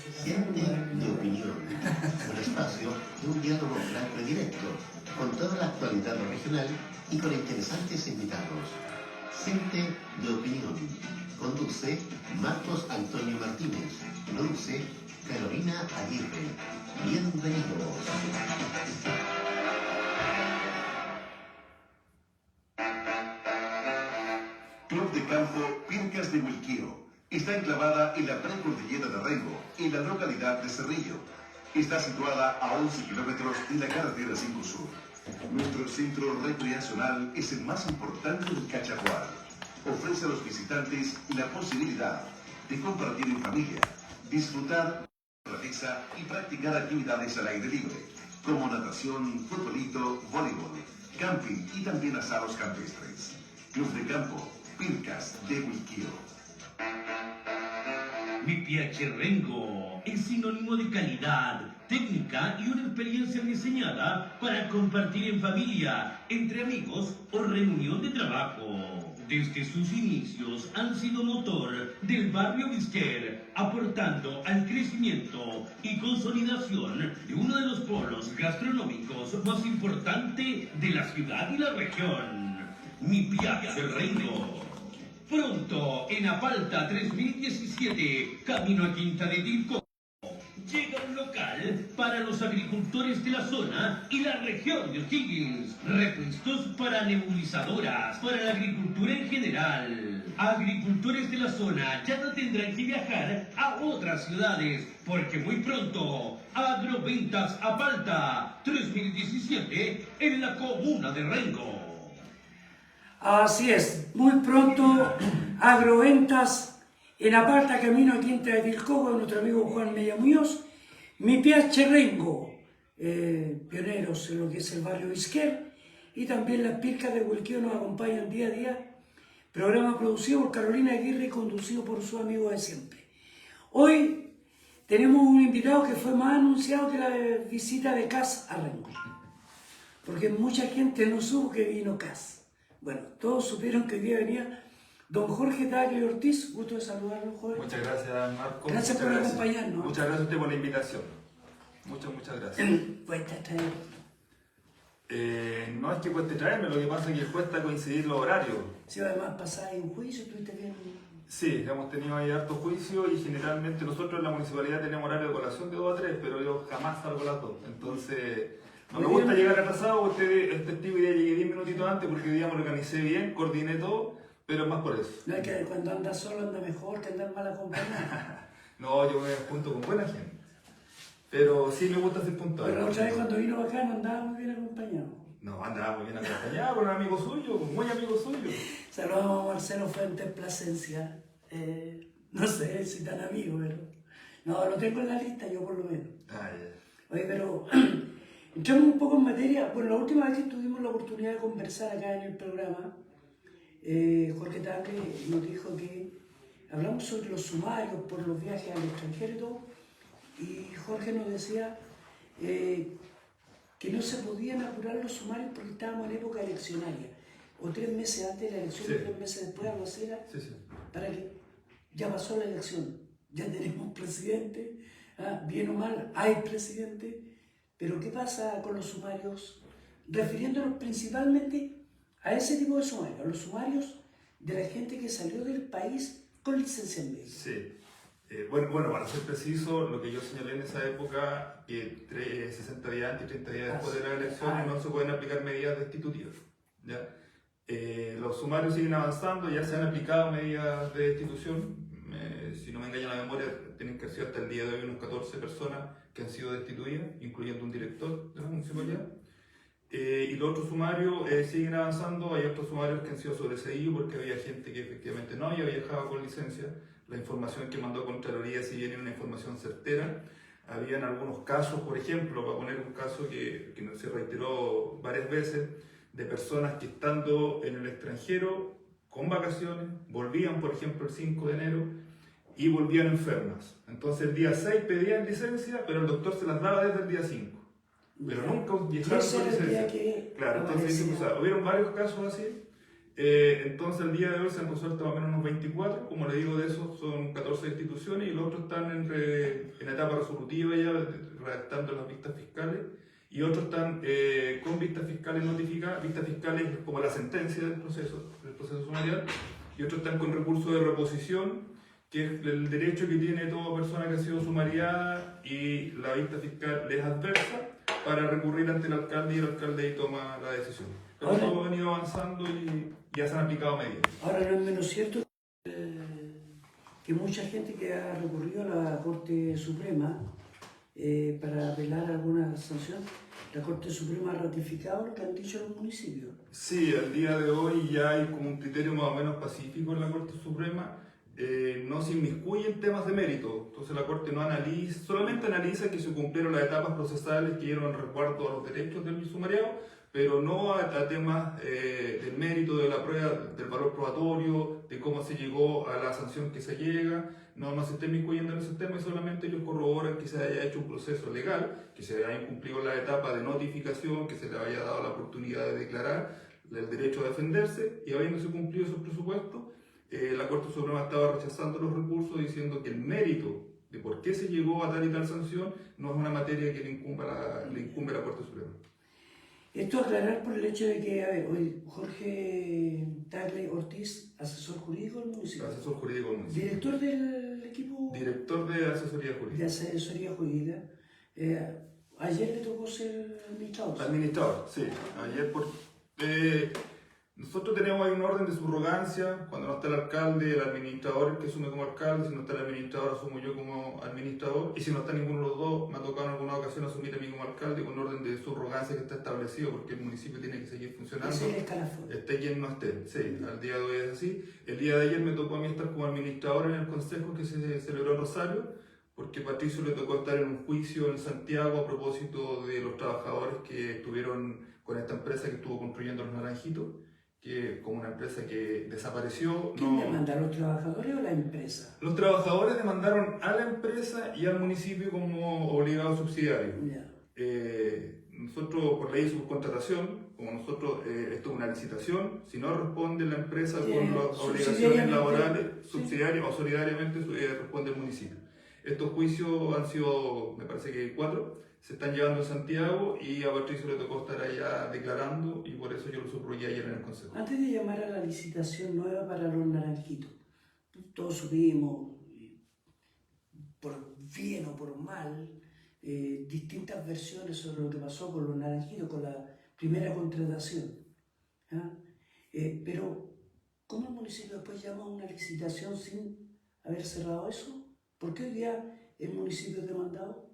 Gente de opinión, un espacio de un diálogo franco y directo, con toda la actualidad regional y con interesantes invitados. Gente de opinión. Conduce Marcos Antonio Martínez. Produce Carolina Aguirre. Bienvenidos. Club de Campo Pircas de Huilquío. Está enclavada en la precordillera de Rengo, en la localidad de Cerrillo. Está situada a 11 kilómetros de la carretera 5 Sur. Nuestro centro recreacional es el más importante del Cachapual. Ofrece a los visitantes la posibilidad de compartir en familia, disfrutar de la naturaleza y practicar actividades al aire libre, como natación, futbolito, voleibol, camping y también asados campestres. Club de Campo Pircas de Huilquío. Mi PH Rengo es sinónimo de calidad, técnica y una experiencia diseñada para compartir en familia, entre amigos o reunión de trabajo. Desde sus inicios han sido motor del barrio Vizquer, aportando al crecimiento y consolidación de uno de los polos gastronómicos más importantes de la ciudad y la región. Mi PH Rengo. Pronto, en Apalta 3017, camino a Quinta de Tilco, llega un local para los agricultores de la zona y la región de O'Higgins. Repuestos para nebulizadoras, para la agricultura en general. Agricultores de la zona ya no tendrán que viajar a otras ciudades, porque muy pronto, Agroventas Apalta 3017, en la comuna de Rengo. Así es, muy pronto Agroventas en Apalta, camino a Quinta de Tilco, con nuestro amigo Juan Mella Muñoz, mi PH Rengo, pioneros en lo que es el barrio Vizquer, y también las Pircas de Huilquío nos acompañan día a día, programa producido por Carolina Aguirre y conducido por su amigo de siempre. Hoy tenemos un invitado que fue más anunciado que la visita de Cas a Rengo, porque mucha gente no supo que vino Cas. Bueno, todos supieron que hoy día venía don Jorge Tagle Ortiz. Gusto de saludarlo, Jorge. Muchas gracias, Marco. Gracias por acompañarnos. Muchas gracias a usted por la invitación. Muchas gracias. Cuesta traer. No es que cueste traerme, lo que pasa es que cuesta coincidir los horarios. Si además pasáis un juicio, estuviste bien. Sí, hemos tenido ahí harto juicio y generalmente nosotros en la municipalidad tenemos horario de colación de 2 a 3, pero yo jamás salgo a las 2. Entonces, no me gusta llegar atrasado, usted es testigo y ya llegué 10 minutitos antes porque hoy día me organicé bien, coordiné todo, pero es más por eso. No es que cuando andas solo anda mejor que andar mal acompañado. No, yo me junto con buena gente, pero sí me gusta ser puntual. Pero la otra vez cuando vino acá no andaba muy bien acompañado. No, andaba muy bien acompañado con un amigo suyo, muy amigo suyo. Saludamos a Marcelo Fuentes Plasencia. No sé si tan amigo, pero... No, lo tengo en la lista, yo por lo menos. Ah, ya. Oye, pero... Entramos un poco en materia. Bueno, la última vez que tuvimos la oportunidad de conversar acá en el programa, Jorge Tagle nos dijo que hablamos sobre los sumarios por los viajes al extranjero y todo, y Jorge nos decía que no se podían apurar los sumarios porque estábamos en época eleccionaria, o 3 meses antes de la elección, Sí. o 3 meses después, algo así era, Sí. para que ya pasó la elección, ya tenemos presidente, bien o mal, hay presidente. Pero ¿qué pasa con los sumarios? Refiriéndonos principalmente a ese tipo de sumarios, a los sumarios de la gente que salió del país con licencia en médico. Sí. Bueno, para ser preciso, lo que yo señalé en esa época, que 60 días antes y 30 días después de las elecciones no se pueden aplicar medidas destitutivas. ¿Ya? Los sumarios siguen avanzando, ya se han aplicado medidas de destitución. Si no me engaña la memoria, tienen que ser hasta el día de hoy unos 14 personas que han sido destituidas, incluyendo un director de la municipalidad. Y los otros sumarios siguen avanzando. Hay otros sumarios que han sido sobreseídos porque había gente que efectivamente no había viajado con licencia. La información que mandó Contraloría, si bien era una información certera, habían algunos casos, por ejemplo, para poner un caso que se reiteró varias veces, de personas que estando en el extranjero con vacaciones, volvían, por ejemplo, el 5 de enero y volvían enfermas. Entonces el día 6 pedían licencia, pero el doctor se las daba desde el día 5. Pero nunca viajaron con licencia. Claro, entonces hubieron varios casos así. Entonces, al día de hoy se han resuelto más o menos unos 24, como le digo, de esos son 14 instituciones y los otros están en etapa resolutiva ya, redactando las vistas fiscales, y otros están con vistas fiscales notificadas, vistas fiscales como la sentencia del proceso sumarial, y otros están con recurso de reposición, que es el derecho que tiene toda persona que ha sido sumariada y la vista fiscal les adversa para recurrir ante el alcalde y el alcalde ahí toma la decisión. Pero todo ha venido avanzando y ya se han aplicado medidas. Ahora no es menos cierto que mucha gente que ha recurrido a la Corte Suprema para apelar alguna sanción, la Corte Suprema ha ratificado lo que han dicho los municipios. Sí, al día de hoy ya hay como un criterio más o menos pacífico en la Corte Suprema. No se inmiscuye en temas de mérito, entonces la Corte no analiza, solamente analiza que se cumplieron las etapas procesales que dieron resguardo a los derechos del sumariado, pero no a temas del mérito de la prueba, del valor probatorio, de cómo se llegó a la sanción que se llega, no se está inmiscuyendo en esos temas y solamente ellos corroboran que se haya hecho un proceso legal, que se hayan cumplido la etapa de notificación, que se le haya dado la oportunidad de declarar el derecho a defenderse y habiéndose cumplido esos presupuestos, la Corte Suprema estaba rechazando los recursos diciendo que el mérito de por qué se llegó a tal y tal sanción no es una materia que le incumbe a la Corte Suprema. Esto aclarar por el hecho de que, a ver, hoy Jorge Tagle Ortiz, asesor jurídico del municipio. Asesor jurídico del municipio. Director del equipo. Director de asesoría jurídica. De asesoría jurídica. Ayer le tocó ser administrador. Administrador, sí. Ayer nosotros tenemos ahí un orden de subrogancia, cuando no está el alcalde, el administrador el que asume como alcalde, si no está el administrador asumo yo como administrador, y si no está ninguno de los dos, me ha tocado en alguna ocasión asumir a mí como alcalde con un orden de subrogancia que está establecido porque el municipio tiene que seguir funcionando. Ese es el escalafón. Esté quien no esté, sí, al día de hoy es así. El día de ayer me tocó a mí estar como administrador en el consejo que se celebró en Rosario, porque a Patricio le tocó estar en un juicio en Santiago a propósito de los trabajadores que estuvieron con esta empresa que estuvo construyendo los Naranjitos, que como una empresa que desapareció. ¿Quién demanda, los trabajadores o la empresa? Los trabajadores demandaron a la empresa y al municipio como obligado subsidiario. Nosotros, por ley de subcontratación, como nosotros, esto es una licitación, si no responde la empresa con las obligaciones laborales, subsidiarias o solidariamente, responde el municipio. Estos juicios han sido, me parece que 4, se están llevando en Santiago y a Patricio le tocó estar allá declarando y por eso yo lo subrayé ayer en el Consejo. Antes de llamar a la licitación nueva para los Naranjitos, todos subimos, por bien o por mal, distintas versiones sobre lo que pasó con los Naranjitos, con la primera contratación. Pero, ¿cómo el municipio después llama a una licitación sin haber cerrado eso? ¿Por qué hoy día el municipio es demandado?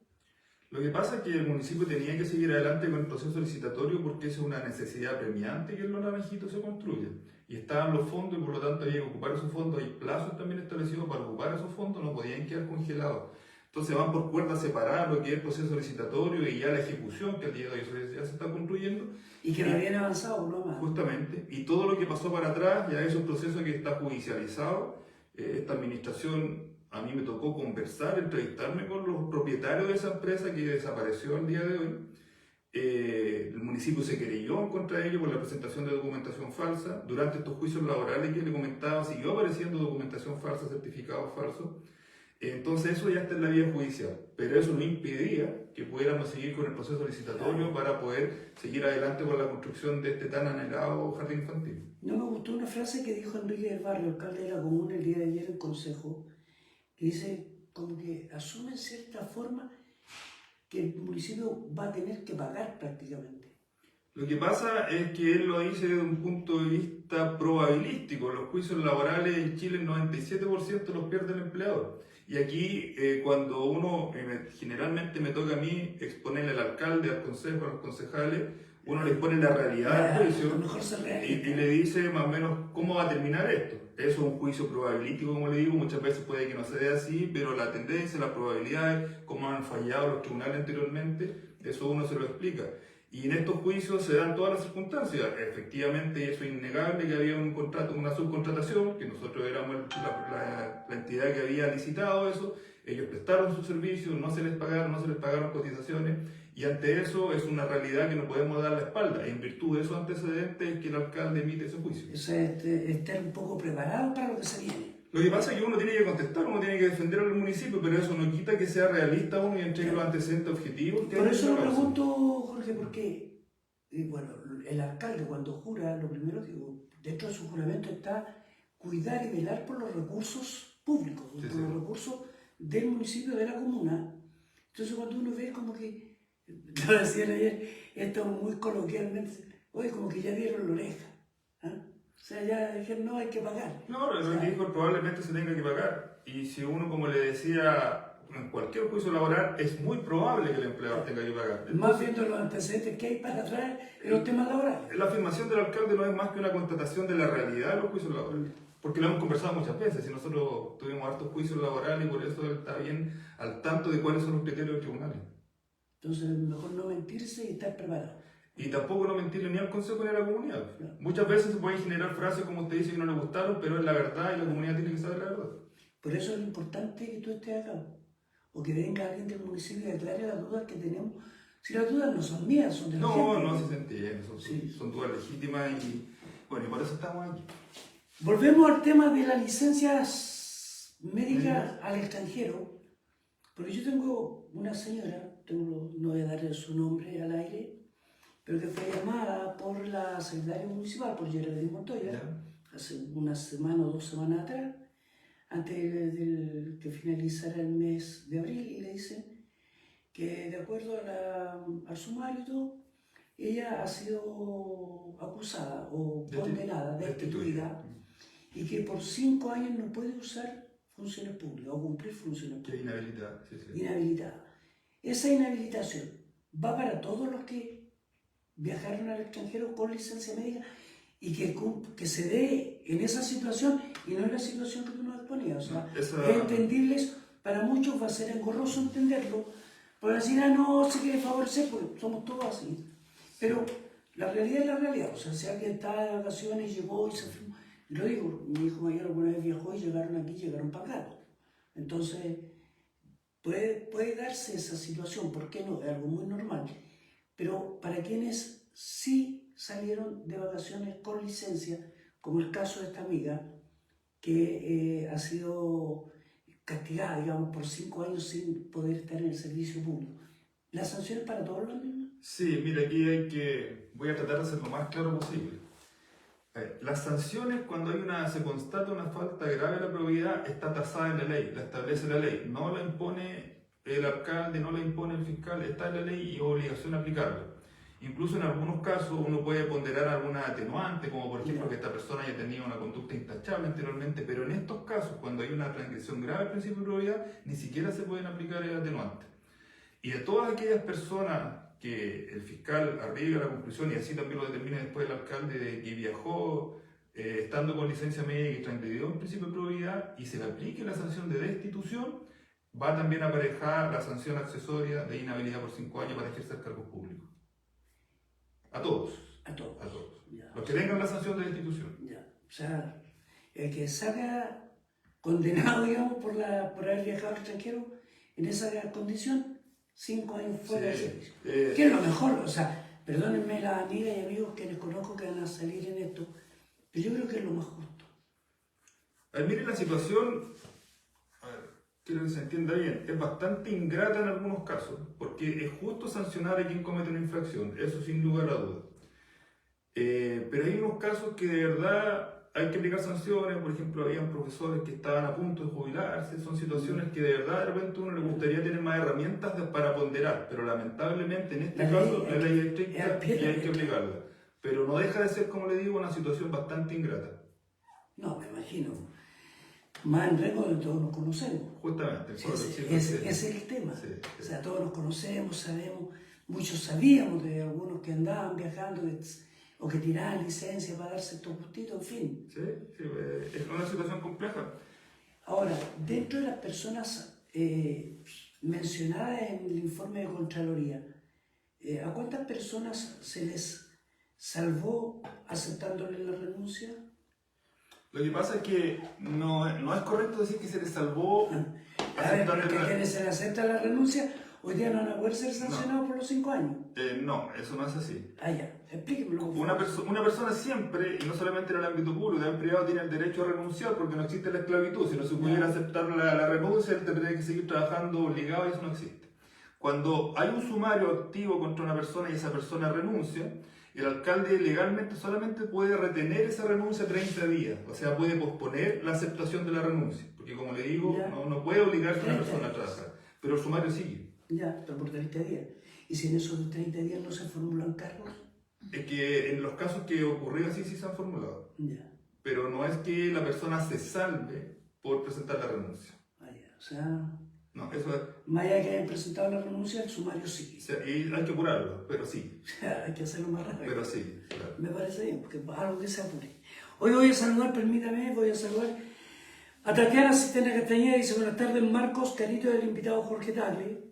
Lo que pasa es que el municipio tenía que seguir adelante con el proceso licitatorio porque es una necesidad premiante que en los Naranjitos se construya. Y estaban los fondos y por lo tanto había que ocupar esos fondos. Hay plazos también establecidos para ocupar esos fondos, no podían quedar congelados. Entonces van por cuerdas separadas lo que es el proceso licitatorio y ya la ejecución que al día de hoy ya se está construyendo. Y que no habían avanzado, ¿no? Justamente. Y todo lo que pasó para atrás, ya es un proceso que está judicializado. Esta administración... A mí me tocó conversar, entrevistarme con los propietarios de esa empresa que desapareció el día de hoy. El municipio se querelló en contra de ellos por la presentación de documentación falsa. Durante estos juicios laborales que le comentaba, siguió apareciendo documentación falsa, certificados falsos. Entonces eso ya está en la vía judicial, pero eso no impedía que pudiéramos seguir con el proceso licitatorio para poder seguir adelante con la construcción de este tan anhelado jardín infantil. No me gustó una frase que dijo Enrique del Barrio, alcalde de la comuna, el día de ayer en el Consejo, que dice como que asume en cierta forma que el municipio va a tener que pagar prácticamente. Lo que pasa es que él lo dice desde un punto de vista probabilístico. Los juicios laborales en Chile el 97% los pierde el empleador. Y aquí cuando uno, generalmente me toca a mí exponerle al alcalde, al consejo, a los concejales, uno les pone la realidad del juicio y le dice más o menos cómo va a terminar esto. Eso es un juicio probabilístico, como le digo, muchas veces puede que no se dé así, pero la tendencia, las probabilidades, cómo han fallado los tribunales anteriormente, eso uno se lo explica. Y en estos juicios se dan todas las circunstancias. Efectivamente, eso es innegable que había un contrato, una subcontratación, que nosotros éramos la entidad que había licitado eso, ellos prestaron sus servicios, no se les pagaron cotizaciones, Y ante eso es una realidad que no podemos dar la espalda. En virtud de esos antecedentes es que el alcalde emite ese juicio. O sea, estar un poco preparado para lo que se viene. Lo que pasa es que uno tiene que contestar, uno tiene que defender al municipio, pero eso no quita que sea realista uno y entregue los antecedentes objetivos. Por eso lo pregunto, Jorge, porque bueno, el alcalde cuando jura, lo primero que dentro de su juramento está cuidar y velar por los recursos públicos, Sí, por sí. los recursos del municipio, de la comuna. Entonces cuando uno ve como que, lo decían ayer, esto muy coloquialmente, oye, como que ya dieron la oreja. ¿Ah? O sea, ya dijeron, no, hay que pagar. No, lo que dijo probablemente se tenga que pagar. Y si uno, como le decía, en cualquier juicio laboral, es muy probable que el empleador tenga que pagar. Más viendo los antecedentes que hay para atrás en los temas laborales. La afirmación del alcalde no es más que una constatación de la realidad de los juicios laborales. Porque lo hemos conversado muchas veces y nosotros tuvimos hartos juicios laborales y por eso él está bien al tanto de cuáles son los criterios de los tribunales. Entonces, mejor no mentirse y estar preparado. Y tampoco no mentirle ni al consejo ni a la comunidad. No. Muchas veces se pueden generar frases como usted dice que no le gustaron, pero es la verdad y la comunidad tiene que saber la verdad. Por eso es importante que tú estés acá. O que venga alguien del municipio y aclare las dudas que tenemos. Si las dudas no son mías, son de la gente. No, sí se entiende, Sí. son dudas legítimas y bueno, y por eso estamos aquí. Volvemos al tema de las licencias médicas al extranjero. Porque yo tengo una señora, no voy a darle su nombre al aire, pero que fue llamada por la secretaria municipal, por Geraldine Montoya, ¿Ya? hace una semana o 2 semanas atrás, antes de que finalizara el mes de abril, y le dicen que de acuerdo al sumario y todo, ella ha sido acusada o condenada, destituida, y que por 5 años no puede usar funciones públicas o cumplir funciones Que públicas. inhabilitada, sí. Inhabilitada. Esa inhabilitación va para todos los que viajaron al extranjero con licencia médica y que se dé en esa situación y no en la situación que tú nos exponías. O sea, es entendible, para muchos va a ser engorroso entenderlo, para decir, no, se quiere favorecer, porque somos todos así. Pero la realidad es la realidad. O sea, si alguien está de vacaciones, llegó y se firmó. Lo digo, mi hijo mayor alguna vez viajó y llegaron aquí, llegaron pagados. Entonces, puede darse esa situación, ¿por qué no? Es algo muy normal. Pero para quienes sí salieron de vacaciones con licencia, como el caso de esta amiga, que ha sido castigada, digamos, por 5 años sin poder estar en el servicio público. ¿La sanción es para todos los mismos? Sí, mira, aquí voy a tratar de ser lo más claro posible. Las sanciones, cuando se constata una falta grave de la probidad, está tasada en la ley, la establece la ley, no la impone el alcalde, no la impone el fiscal, está en la ley y es obligación aplicarla. Incluso en algunos casos uno puede ponderar alguna atenuante, como por ejemplo que esta persona haya tenido una conducta intachable anteriormente, pero en estos casos, cuando hay una transgresión grave del principio de probidad, ni siquiera se pueden aplicar el atenuante. Y de todas aquellas personas que el fiscal arriba a la conclusión, y así también lo determina después el alcalde, de que viajó estando con licencia médica y transgredió un principio de probidad y se le aplique la sanción de destitución, va también a aparejar la sanción accesoria de inhabilidad por 5 años para ejercer cargos públicos. A todos. A todos. A todos. Ya. Los que tengan la sanción de destitución. Ya. O sea, el que salga condenado, digamos, por haber viajado al extranjero en esa condición, 5 años fuera del servicio. Que es lo mejor, o sea, perdónenme las amigas y amigos que les conozco que van a salir en esto, pero yo creo que es lo más justo. A ver, miren la situación, quiero que se entienda bien, es bastante ingrata en algunos casos, porque es justo sancionar a quien comete una infracción, eso sin lugar a dudas. Pero hay unos casos que de verdad hay que aplicar sanciones, por ejemplo, habían profesores que estaban a punto de jubilarse, son situaciones que de verdad de repente a uno le gustaría tener más herramientas para ponderar, pero lamentablemente en este caso la ley es estricta y hay que aplicarla. Pero no deja de ser, como le digo, una situación bastante ingrata. No, me imagino. Más en Rengo donde todos nos conocemos. Justamente. Ese es el tema. Sí. O sea, todos nos conocemos, sabemos, muchos sabíamos de algunos que andaban viajando o que tiraban licencia para darse estos gustitos, en fin. Sí, es una situación compleja. Ahora, dentro de las personas mencionadas en el informe de Contraloría, ¿a cuántas personas se les salvó aceptándole la renuncia? Lo que pasa es que no es correcto decir que se les salvó A ver, ¿pero que quienes se le acepta la renuncia Hoy día no van a poder ser sancionados por los 5 años. No, eso no es así. Ah, ya, explíquemelo. Una persona siempre, y no solamente en el ámbito público, también privado, tiene el derecho a renunciar porque no existe la esclavitud. Si no se pudiera aceptar la renuncia, él tendría que seguir trabajando obligado y eso no existe. Cuando hay un sumario activo contra una persona y esa persona renuncia, el alcalde legalmente solamente puede retener esa renuncia 30 días, o sea, puede posponer la aceptación de la renuncia, porque como le digo, no puede obligar a una persona a trabajar, pero el sumario sigue. Ya, pero por 30 días. ¿Y si en esos 30 días no se formulan cargos? Es que en los casos que ocurrió así sí se han formulado, Ya. pero no es que la persona se salve por presentar la renuncia. Ah, ya. O sea, No, eso es, más allá de que hayan presentado la renuncia, el sumario sigue. o sea, y hay que apurarlo, pero sí, Hay que hacerlo más rápido. pero sí, claro. Me parece bien, porque algo que se apure. Hoy voy a saludar, permítame, voy a saludar a Tatiana Cistena Castañeda, dice buenas tardes Marcos, carito del invitado Jorge Tagle.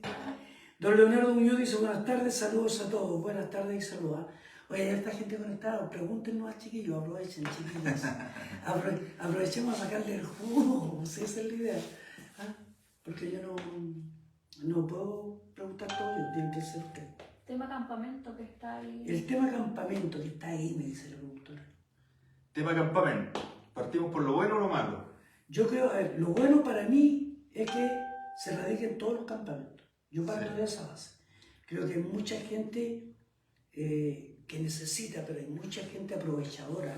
Don Leonardo Muñoz dice buenas tardes, saludos a todos, buenas tardes y saludos. Oye, hay esta gente conectada, pregúntenos a chiquillos, aprovechen chiquillos. Aprovechemos a sacarle el jugo, si esa es la idea. ¿Ah? Porque yo no puedo preguntar todo yo, tiene que ser usted. Tema campamento que está ahí. El tema campamento que está ahí, me dice la productora. Tema campamento, partimos por lo bueno o lo malo. Yo creo, a ver, lo bueno para mí es que se radiquen todos los campamentos. Yo parto de esa base. Creo que hay mucha gente que necesita, pero hay mucha gente aprovechadora,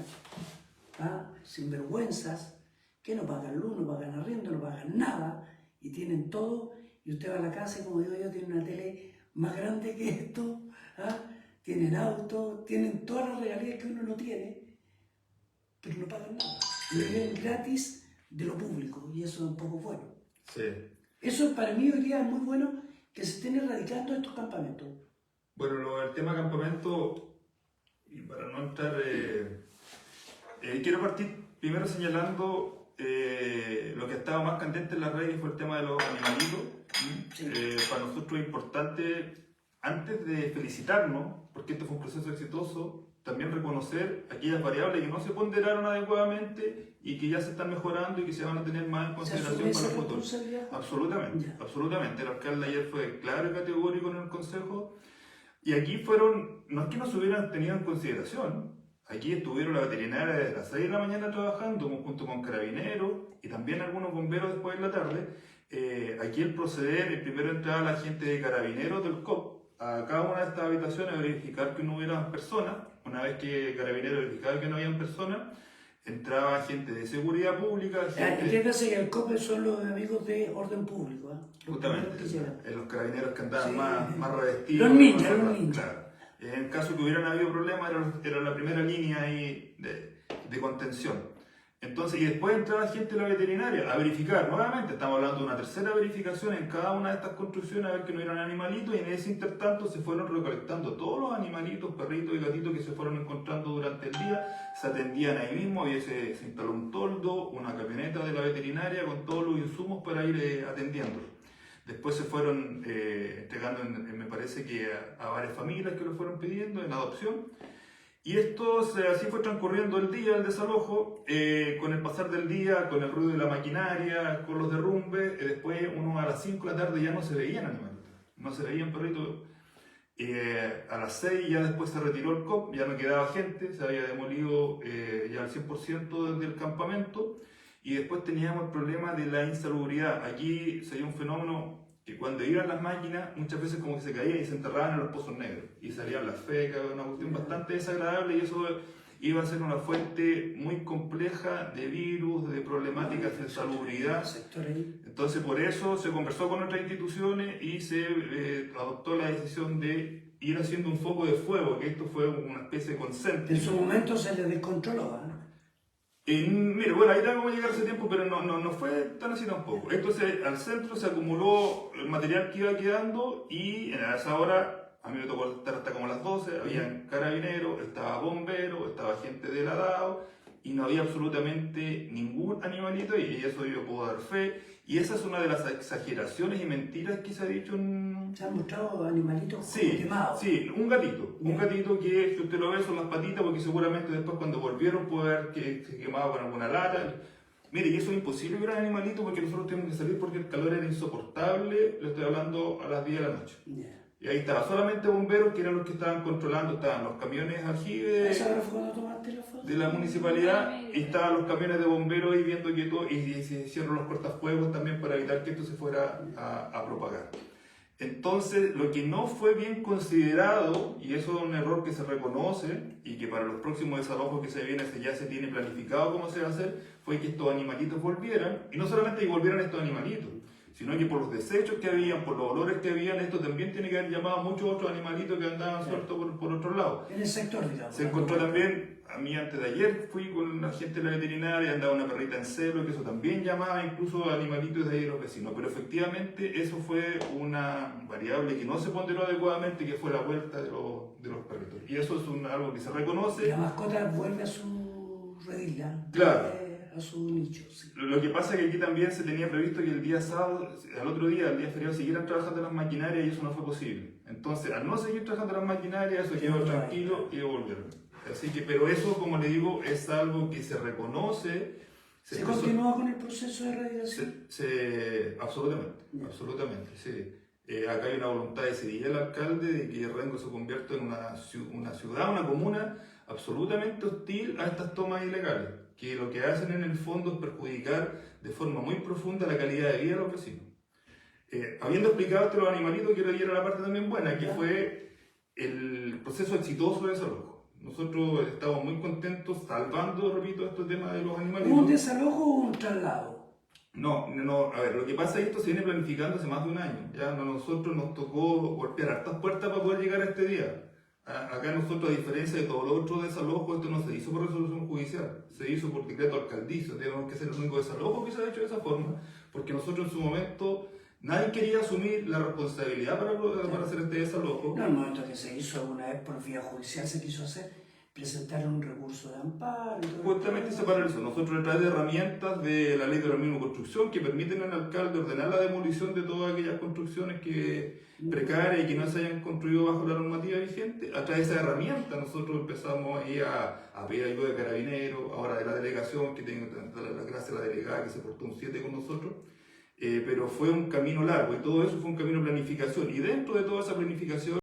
sinvergüenzas, que no pagan luz, no pagan arriendo, no pagan nada, y tienen todo, y usted va a la casa y como digo yo, tiene una tele más grande que esto, tienen auto, tienen todas las regalías que uno no tiene, pero no pagan nada. Y viven gratis de lo público, y eso es un poco bueno. Sí. Eso para mí hoy día es muy bueno que se estén erradicando estos campamentos. Bueno, el tema campamento, y para no entrar, quiero partir primero señalando lo que estaba más candente en las redes fue el tema de los animalitos. Sí. Para nosotros es importante, antes de felicitarnos, porque este fue un proceso exitoso, también reconocer aquellas variables que no se ponderaron adecuadamente y que ya se están mejorando y que se van a tener más en consideración para el futuro. Absolutamente, absolutamente. El alcalde ayer fue claro y categórico en el consejo. Y aquí fueron, no es que no se hubieran tenido en consideración, aquí estuvieron la veterinaria desde las 6 de la mañana trabajando junto con carabineros y también algunos bomberos después de la tarde. Aquí el proceder, el primero entraba la gente de carabineros del COP a cada una de estas habitaciones a verificar que no hubiera personas. Una vez que carabineros verificaba que no habían personas, entraba gente de seguridad pública. Entiéndase que el COPE son los amigos de orden público. Justamente, los carabineros que andaban más revestidos. Los ninjas, Claro. En caso que hubieran habido problemas, era la primera línea ahí de contención. Entonces, y después entraba gente de la veterinaria a verificar, nuevamente, estamos hablando de una tercera verificación en cada una de estas construcciones a ver que no eran animalitos, y en ese intertanto se fueron recolectando todos los animalitos, perritos y gatitos que se fueron encontrando durante el día, se atendían ahí mismo, y se instaló un toldo, una camioneta de la veterinaria con todos los insumos para ir atendiéndolos. Después se fueron entregando, me parece que a varias familias que lo fueron pidiendo en adopción. Y esto así fue transcurriendo el día, el desalojo, con el pasar del día, con el ruido de la maquinaria, con los derrumbes. Después, uno a las 5 de la tarde ya no se veían animalitos, no se veían perritos. A las 6 ya después se retiró el COP, ya no quedaba gente, se había demolido ya al 100% del campamento. Y después teníamos el problema de la insalubridad. Aquí se dio un fenómeno que cuando iban las máquinas, muchas veces como que se caían y se enterraban en los pozos negros. Y salían las fecas, una cuestión bastante desagradable, y eso iba a ser una fuente muy compleja de virus, de problemáticas de salubridad. Entonces por eso se conversó con otras instituciones y se adoptó la decisión de ir haciendo un foco de fuego, que esto fue una especie de consenso. En su momento se le descontroló, mire, bueno, ahí también vamos a llegar a ese tiempo, pero no fue tan así tampoco. Entonces, al centro se acumuló el material que iba quedando y a esa hora, a mí me tocó estar hasta como las 12, había carabineros, estaba bombero, estaba gente del ADAO y no había absolutamente ningún animalito y eso yo puedo dar fe. Y esa es una de las exageraciones y mentiras que se ha dicho en... Se han mostrado animalitos quemados. Sí, un gatito que si usted lo ve son las patitas, porque seguramente después cuando volvieron puede ver que se quemaba con alguna lata. Mire, y eso es imposible ver animalitos porque nosotros tenemos que salir porque el calor era insoportable, le estoy hablando a las 10 de la noche. Ya. Y ahí estaba solamente bomberos que eran los que estaban controlando, estaban los camiones aljibe ¿Esa hora fue cuando tomaste la foto? de la municipalidad y estaban los camiones de bomberos ahí viendo que todo, y se hicieron los cortafuegos también para evitar que esto se fuera a propagar. Entonces, lo que no fue bien considerado, y eso es un error que se reconoce y que para los próximos desalojos que se vienen ya se tiene planificado cómo se va a hacer, fue que estos animalitos volvieran, y no solamente que volvieran estos animalitos, sino que por los desechos que habían, por los olores que habían, esto también tiene que haber llamado a muchos otros animalitos que andaban sueltos por otro lado. En el sector, digamos. Se encontró también, a mí antes de ayer fui con la gente de la veterinaria, andaba una perrita en celo, que eso también llamaba incluso a animalitos de ahí de los vecinos. Pero efectivamente eso fue una variable que no se ponderó adecuadamente, que fue la vuelta de los perritos. Y eso es algo que se reconoce. La mascota vuelve a su redil, Claro. A su nicho. Sí. Lo que pasa es que aquí también se tenía previsto que el día sábado, al otro día, el día feriado, siguieran trabajando las maquinarias y eso no fue posible. Entonces, al no seguir trabajando las maquinarias, eso quedó tranquilo y volvieron. Así que, pero eso, como le digo, es algo que se reconoce. ¿Se continúa con el proceso de erradicación? Absolutamente, absolutamente, sí. Acá hay una voluntad decidida del alcalde de que Rengo se convierta en una ciudad, una comuna absolutamente hostil a estas tomas ilegales, que lo que hacen en el fondo es perjudicar de forma muy profunda la calidad de vida de los vecinos. Habiendo explicado esto a los animalitos, quiero ir a la parte también buena, que fue el proceso exitoso de desalojo. Nosotros estamos muy contentos salvando, repito, este tema de los animalitos. ¿Un desalojo o un traslado? No, a ver, lo que pasa es que esto se viene planificando hace más de un año. Ya a nosotros nos tocó golpear hartas puertas para poder llegar a este día. Acá nosotros, a diferencia de todos los otros desalojos, esto no se hizo por resolución judicial, se hizo por decreto alcaldicio. Tenemos que ser el único desalojo que se ha hecho de esa forma, porque nosotros en su momento nadie quería asumir la responsabilidad para hacer este desalojo. No, el momento que se hizo alguna vez por vía judicial se quiso hacer, presentaron un recurso de amparo. Y todo Justamente se paralizó. Nosotros a través de herramientas de la ley de la misma construcción que permiten al alcalde ordenar la demolición de todas aquellas construcciones precarias y que no se hayan construido bajo la normativa vigente, a través de esa herramienta nosotros empezamos ahí a pedir ayuda de carabineros, ahora de la delegación, que tengo la gracia de la delegada que se portó un 7 con nosotros. Pero fue un camino largo y todo eso fue un camino de planificación, y dentro de toda esa planificación